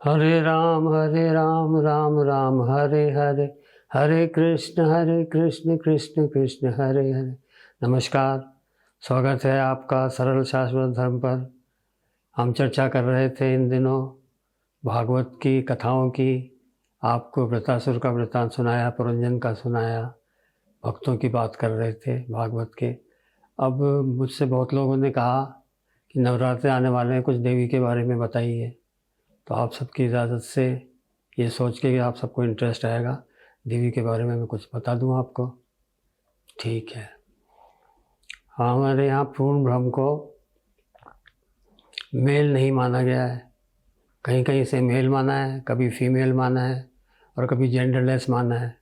हरे राम राम राम हरे हरे, हरे कृष्ण कृष्ण कृष्ण हरे हरे। नमस्कार, स्वागत है आपका सरल शाश्वत धर्म पर। हम चर्चा कर रहे थे इन दिनों भागवत की कथाओं की। आपको वृतासुर का वृतांत सुनाया, पुरंजन का सुनाया, भक्तों की बात कर रहे थे भागवत के। अब मुझसे बहुत लोगों ने कहा कि नवरात्रे आने वाले हैं, कुछ देवी के बारे में बताइए। तो आप सबकी इजाज़त से ये सोच के कि आप सबको इंटरेस्ट आएगा, देवी के बारे में मैं कुछ बता दूं आपको। ठीक है। हाँ, हमारे यहाँ पूर्ण ब्रह्म को मेल नहीं माना गया है, कहीं कहीं से मेल माना है, कभी फीमेल माना है, और कभी जेंडरलेस माना है,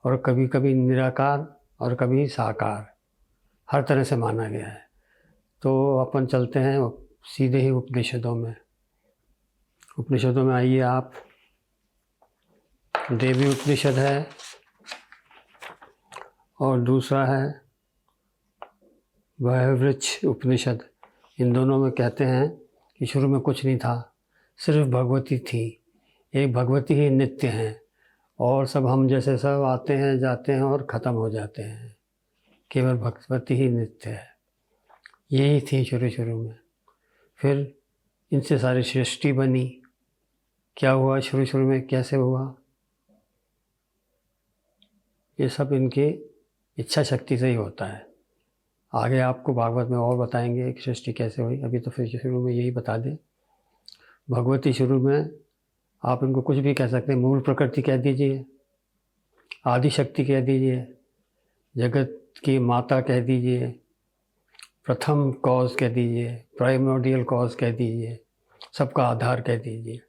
और कभी कभी निराकार और कभी साकार, हर तरह से माना गया है। तो अपन चलते हैं सीधे ही उपनिषदों में। उपनिषदों में आइए आप। देवी उपनिषद है और दूसरा है वयवृक्ष उपनिषद। इन दोनों में कहते हैं कि शुरू में कुछ नहीं था, सिर्फ भगवती थी। एक भगवती ही नित्य हैं और सब हम जैसे सब आते हैं जाते हैं और ख़त्म हो जाते हैं, केवल भगवती ही नित्य है। यही थी शुरू में। फिर इनसे सारी सृष्टि बनी। क्या हुआ शुरू में, कैसे हुआ, ये सब इनकी इच्छा शक्ति से ही होता है। आगे आपको भागवत में और बताएंगे कि सृष्टि कैसे हुई, अभी तो फिर शुरू में यही बता दें। भगवती शुरू में आप इनको कुछ भी कह सकते हैं, मूल प्रकृति कह दीजिए, आदि शक्ति कह दीजिए, जगत की माता कह दीजिए, प्रथम कॉज कह दीजिए, प्राइमोर्डियल कॉज कह दीजिए, सबका आधार कह दीजिए।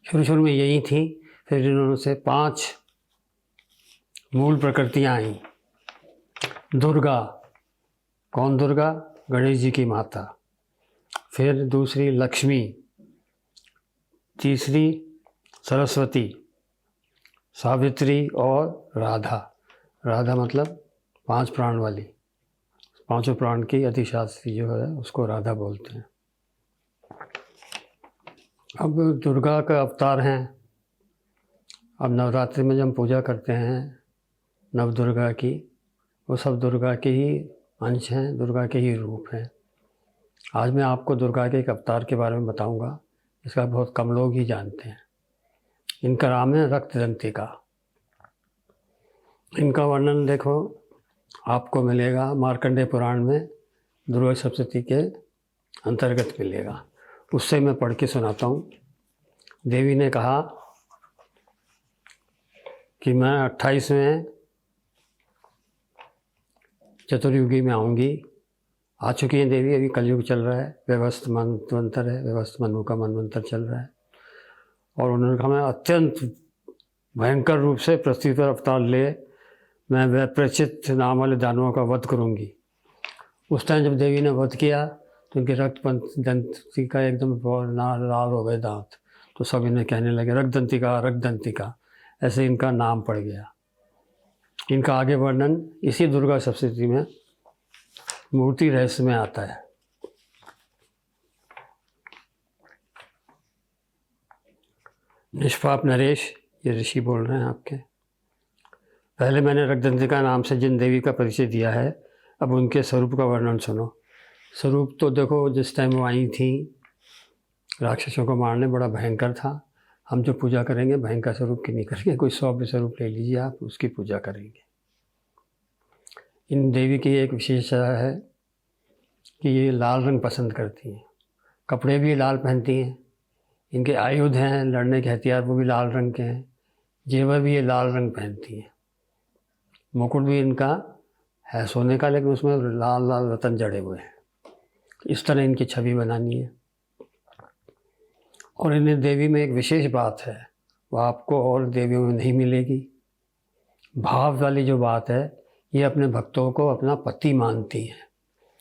शुरू में यही थी। फिर इन्होंने से 5 मूल प्रकृतियाँ आई। दुर्गा, कौन दुर्गा? गणेश जी की माता। फिर दूसरी लक्ष्मी, तीसरी सरस्वती, सावित्री और राधा। राधा मतलब 5 प्राण वाली, 5 प्राण की अधिशास्त्री जो है उसको राधा बोलते हैं। अब दुर्गा का अवतार हैं। अब नवरात्रि में जब हम पूजा करते हैं नव दुर्गा की, वो सब दुर्गा के ही अंश हैं, दुर्गा के ही रूप हैं। आज मैं आपको दुर्गा के एक अवतार के बारे में बताऊंगा, इसका बहुत कम लोग ही जानते हैं। इनका नाम है रक्तदंतिका। इनका वर्णन देखो आपको मिलेगा मार्कंडेय पुराण में, दुर्गा सप्तशती के अंतर्गत मिलेगा। उससे मैं पढ़ के सुनाता हूँ। देवी ने कहा कि मैं 28वें चतुर्युगी में आऊँगी। आ चुकी हैं देवी, अभी कलयुग चल रहा है, व्यवस्थ मनवंतर है, व्यवस्थ मनु का मनवंतर चल रहा है। और उन्होंने कहा मैं अत्यंत भयंकर रूप से पृथ्वी पर अवतार ले मैं वैप्रचित नाम वाले दानवों का वध करूँगी। उस टाइम जब देवी ने वध किया तो उनके रक्तदंतिका एकदम लाल हो गए दांत। तो सब इन्हें कहने लगे रक्तदंतिका रक्तदंतिका, ऐसे इनका नाम पड़ गया। इनका आगे वर्णन इसी दुर्गा सप्तशती में मूर्ति रहस्य में आता है। निष्पाप नरेश, ये ऋषि बोल रहे हैं आपके। पहले मैंने रक्तदंतिका नाम से जिन देवी का परिचय दिया है, अब उनके स्वरूप का वर्णन सुनो। स्वरूप तो देखो, जिस टाइम वो आई थी राक्षसों को मारने, बड़ा भयंकर था। हम जो पूजा करेंगे भयंकर स्वरूप की नहीं करेंगे, कोई सौम्य स्वरूप ले लीजिए आप, उसकी पूजा करेंगे। इन देवी की एक विशेषता है कि ये लाल रंग पसंद करती हैं, कपड़े भी लाल पहनती हैं। इनके आयुध हैं, लड़ने के हथियार, वो भी लाल रंग के हैं। जेवर भी ये लाल रंग पहनती हैं। मुकुट भी इनका है सोने का, लेकिन उसमें लाल लाल रतन जड़े हुए हैं। इस तरह इनकी छवि बनानी है। और इन्हें देवी में एक विशेष बात है, वो आपको और देवियों में नहीं मिलेगी। भाव वाली जो बात है, ये अपने भक्तों को अपना पति मानती हैं।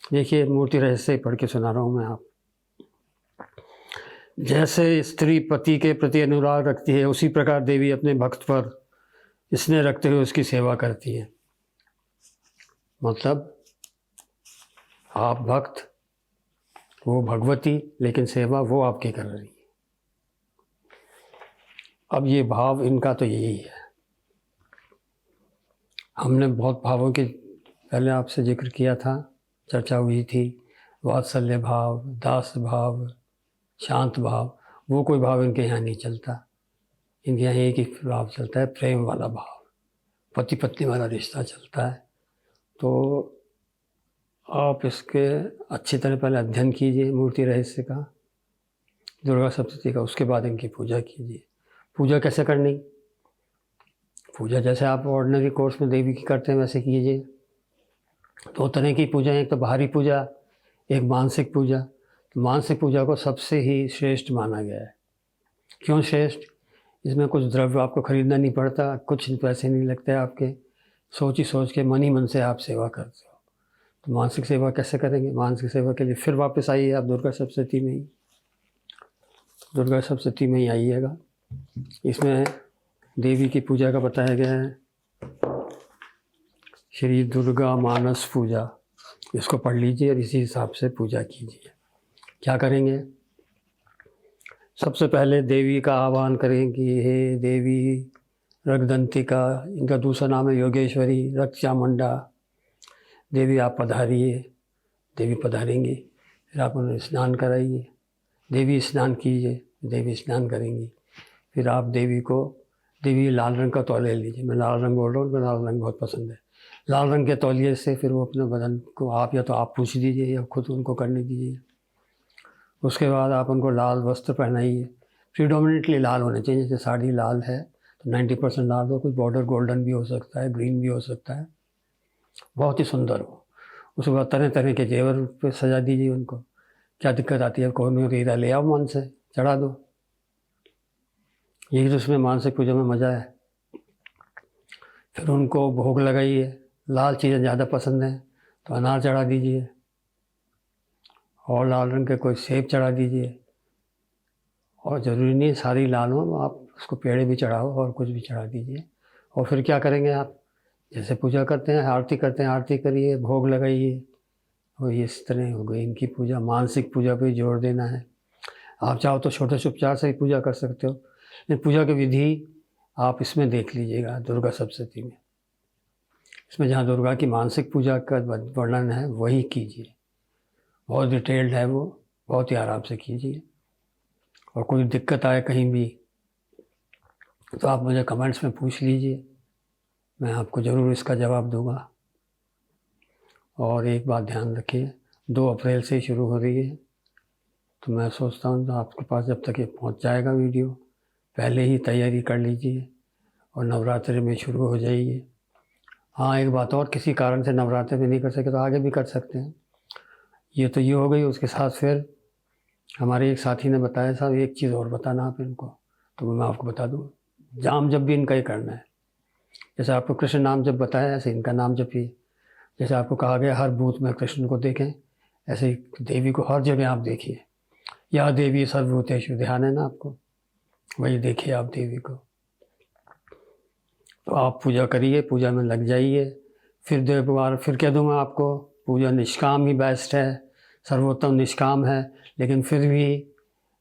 देखिए मूर्ति रहस्य पढ़ के सुना रहा हूँ मैं आप। जैसे स्त्री पति के प्रति अनुराग रखती है, उसी प्रकार देवी अपने भक्त पर स्नेह रखते हुए उसकी सेवा करती है। मतलब आप भक्त, वो भगवती, लेकिन सेवा वो आपकी कर रही है। अब ये भाव इनका तो यही है। हमने बहुत भावों के पहले आपसे जिक्र किया था, चर्चा हुई थी। वात्सल्य भाव, दास भाव, शांत भाव, वो कोई भाव इनके यहाँ नहीं चलता। इनके यहाँ एक ही भाव चलता है, प्रेम वाला भाव, पति पत्नी वाला रिश्ता चलता है। तो आप इसके अच्छी तरह पहले अध्ययन कीजिए मूर्ति रहस्य का, दुर्गा सप्तशती का, उसके बाद इनकी पूजा कीजिए। पूजा कैसे करनी? पूजा जैसे आप ऑर्डिनरी कोर्स में देवी की करते हैं वैसे कीजिए। 2 तरह की पूजा, एक तो बाहरी पूजा, एक मानसिक पूजा। तो मानसिक पूजा को सबसे ही श्रेष्ठ माना गया है। क्यों श्रेष्ठ? इसमें कुछ द्रव्य आपको खरीदना नहीं पड़ता, कुछ पैसे नहीं लगते आपके, सोच ही सोच के मन ही मन से आप सेवा करते हो। तो मानसिक सेवा कैसे करेंगे? मानसिक सेवा के लिए फिर वापस आइए आप दुर्गा सप्तशती में ही, दुर्गा सप्तशती में ही आइएगा। इसमें देवी की पूजा का बताया गया है, श्री दुर्गा मानस पूजा। इसको पढ़ लीजिए और इसी हिसाब से पूजा कीजिए। क्या करेंगे? सबसे पहले देवी का आह्वान करें कि हे देवी रक्तदंतिका, इनका दूसरा नाम है योगेश्वरी, रक्त चामुंडा। देवी आप पधारिए। देवी पधारेंगी, फिर आप उन्हें स्नान कराइए। देवी स्नान कीजिए, देवी स्नान करेंगी। फिर आप देवी लाल रंग का तौलिया लीजिए। मैं लाल रंग बोल रहा हूँ, उनको लाल रंग बहुत पसंद है। लाल रंग के तौलिए से फिर वो अपने बदन को आप या तो आप पूछ दीजिए या खुद उनको करने दीजिए। उसके बाद आप उनको लाल वस्त्र पहनाइए, प्रीडोमिनेटली लाल होने चाहिए। जैसे साड़ी लाल है तो 90% लाल हो, कोई बॉर्डर गोल्डन भी हो सकता है, ग्रीन भी हो सकता है, बहुत ही सुंदर हो। उसके बाद तरह तरह के जेवर पे सजा दीजिए उनको। क्या दिक्कत आती है? कौन हीरा ले आओ, मन से चढ़ा दो। यही तो उसमें मानसिक पूजा में मज़ा है। फिर उनको भोग लगाइए। लाल चीज़ें ज़्यादा पसंद हैं तो अनार चढ़ा दीजिए, और लाल रंग के कोई सेब चढ़ा दीजिए। और ज़रूरी नहीं सारी लाल हो, आप उसको पेड़े भी चढ़ाओ और कुछ भी चढ़ा दीजिए। और फिर क्या करेंगे आप? जैसे पूजा करते हैं, आरती करते हैं, आरती करिए, भोग लगाइए। और इस तरह हो गई इनकी पूजा। मानसिक पूजा पे जोर देना है। आप चाहो तो छोटे से उपचार से ही पूजा कर सकते हो, लेकिन पूजा की विधि आप इसमें देख लीजिएगा दुर्गा सप्तशती में। इसमें जहाँ दुर्गा की मानसिक पूजा का वर्णन है वही कीजिए। बहुत डिटेल्ड है वो, बहुत ही आराम से कीजिए। और कोई दिक्कत आए कहीं भी तो आप मुझे कमेंट्स में पूछ लीजिए, मैं आपको ज़रूर इसका जवाब दूंगा। और एक बात ध्यान रखिए, 2 अप्रैल से ही शुरू हो रही है। तो मैं सोचता हूँ तो आपके पास जब तक ये पहुँच जाएगा वीडियो, पहले ही तैयारी कर लीजिए और नवरात्रि में शुरू हो जाइए। हाँ, एक बात और, किसी कारण से नवरात्रि में नहीं कर सके तो आगे भी कर सकते हैं। ये तो ये हो गई। उसके साथ फिर हमारे एक साथी ने बताया, साहब एक चीज़ और बताना आप इनको, तो मैं आपको बता दूँ। जाम जब भी इनका ही करना है। जैसे आपको कृष्ण नाम जब बताया, ऐसे इनका नाम जपिए। जैसे आपको कहा गया हर बूथ में कृष्ण को देखें, ऐसे ही देवी को हर जगह आप देखिए। या देवी सर्वभूतेषु, ध्यान है ना आपको, वही देखिए आप देवी को। तो आप पूजा करिए, पूजा में लग जाइए। फिर 2 बार फिर कह दूँगा आपको, पूजा निष्काम ही बेस्ट है, सर्वोत्तम निष्काम है। लेकिन फिर भी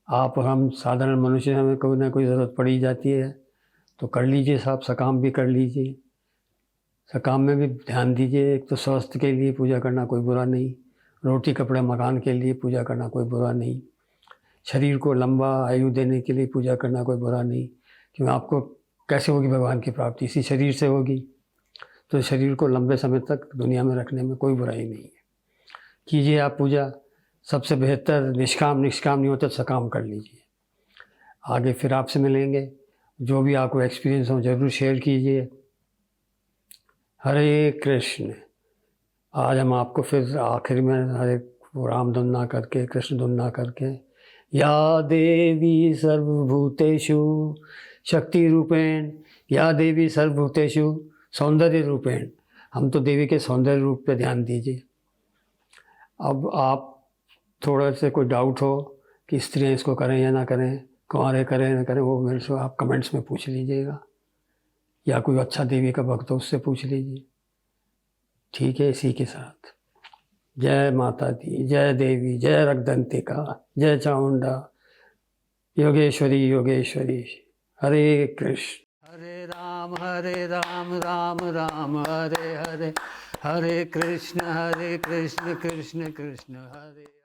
आप, हम साधारण मनुष्य, हमें कोई ना कोई ज़रूरत पड़ ही जाती है, तो कर लीजिए साहब, सकाम भी कर लीजिए। सकाम में भी ध्यान दीजिए। एक तो स्वास्थ्य के लिए पूजा करना कोई बुरा नहीं, रोटी कपड़े मकान के लिए पूजा करना कोई बुरा नहीं, शरीर को लंबा आयु देने के लिए पूजा करना कोई बुरा नहीं। क्योंकि आपको कैसे होगी भगवान की प्राप्ति? इसी शरीर से होगी। तो शरीर को लंबे समय तक दुनिया में रखने में कोई बुराई नहीं है। कीजिए आप पूजा। सबसे बेहतर निष्काम नहीं होता तो सकाम कर लीजिए। आगे फिर आपसे मिलेंगे, जो भी आपको एक्सपीरियंस हो ज़रूर शेयर कीजिए। हरे कृष्ण। आज हम आपको फिर आखिर में हरे राम धुन ना करके, कृष्ण धुन ना करके, या देवी सर्वभूतेषु शक्ति रूपेण, या देवी सर्वभूतेषु सौंदर्य रूपेण। हम तो देवी के सौंदर्य रूप पे ध्यान दीजिए। अब आप थोड़ा से कोई डाउट हो कि स्त्रियाँ इसको करें या ना करें, कुंवारे करें ना करें, वो मेरे से आप कमेंट्स में पूछ लीजिएगा, या कोई अच्छा देवी का भक्त हो उससे पूछ लीजिए। ठीक है। इसी के साथ जय माता दी, जय देवी, जय रक्तदंतिका, जय चामुंडा, योगेश्वरी योगेश्वरी। हरे कृष्ण हरे राम राम राम हरे हरे, हरे कृष्ण कृष्ण कृष्ण हरे।